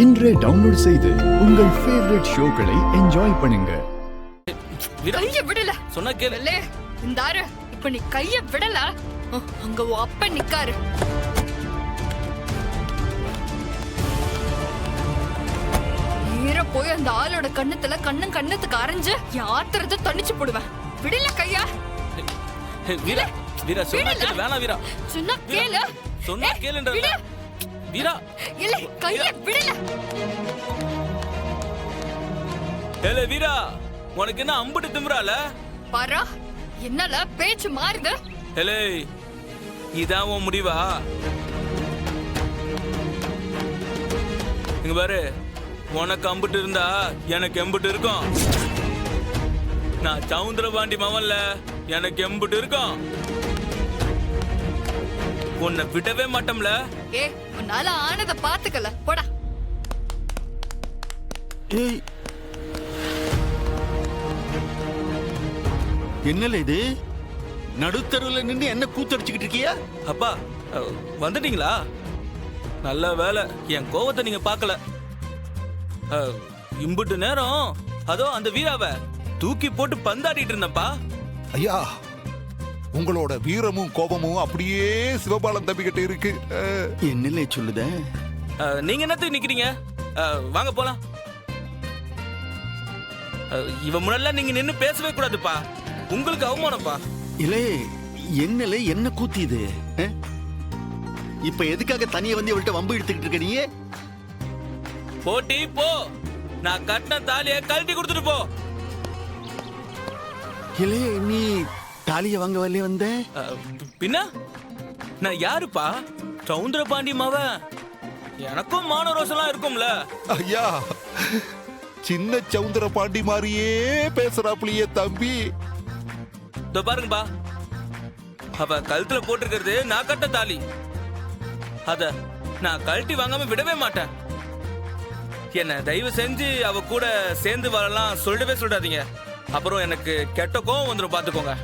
இன்றே டவுன்லோட் செய்து உங்கள் ஃபேவரட் ஷோக்களை என்ஜாய் பண்ணுங்க. கைய விடல சொன்னா கேளு. இந்தாரு இப்ப நீ கைய விடல, அங்க உன் அப்பா நிக்காரு. நேர போய் அந்த ஆளோட கண்ணத்துல கண்ணத்துக்கு அரைஞ்சு என் ஆத்திரத்தை தணிச்சு போடுவேன். விடல கையா. வீரா வீரா சொன்னா கேளு. வேணா வீரா, சொன்னா கேளு. சொன்னா கேளுன்ற வீரா. இல்ல கைய விடல. ஏலே வீரா, உனக்கு என்ன அம்புட்டு திமிரால? பாரா என்னால பேச்சு மாறுது. ஏலே இதான் உன் முடிவா? இங்க பாரு, உனக்கு அம்புட்டு இருந்தா எனக்கு எம்புட்டு இருக்கும். நான் சவுந்தரபாண்டி மவன்ல, எனக்கு எம்புட்டு இருக்கும். உன்னை விடவே மாட்டோம்ல. ஏ உன்னால ஆனத பாத்துக்கல போடா. ஏய், என்னல இது? நடுத்தருவுல நின்று என்ன கூத்தடிச்சுக்கிட்டு இருக்கியா? அப்பா வந்துட்டீங்களா? நல்ல வேலை என் கோவத்தை நீங்க பார்க்கல. இம்புட்டு நேரம் அதோ அந்த வீராவை தூக்கி போட்டு பந்தாடிட்டு இருந்தப்பா. ஐயா, உங்களோட வீரமும் கோபமும் அப்படியே சிவபாலன் தம்பிக்கிட்ட இருக்கு. என்னல சொல்லுத? நீங்க என்னத்துக்கு நிக்கிறீங்க? வாங்க போலாம். இவ முன்னால நீங்க நின்னு பேசவே கூடாதுப்பா, உங்களுக்கு அவமானப்பா. இல்ல என்னல என்ன கூத்தி இது? இப்ப எதுக்காக தனியா வந்து இவள்கிட்ட வம்பு எடுத்துக்கிட்டு இருக்க நீ? போட்டி போ, நான் கட்டின தாலியை கழட்டி கொடுத்துட்டு போ. இல்ல நீ தாலிய வாங்க வரல வந்த? பின்ன நான் யாருப்பா? சவுந்தரபாண்டி மவன். எனக்கும் மான ரோஷம்லாம் இருக்கும்ல. ஐயா, சின்ன சவுந்தர பாண்டி மாதிரியே பேசுறாப்லையே தம்பி. இதோ பாருங்கப்பா, அவ கழுத்துல போட்டிருக்கிறது நான் கட்ட தாலி. அத நான் கழட்டி வாங்காம விடவே மாட்டேன். என்ன தயவு செஞ்சு அவ கூட சேர்ந்து வரலாம் சொல்லவே சொல்லாதீங்க, அப்புறம் எனக்கு கெட்ட கோவம் வந்துடும் பாத்துக்கோங்க.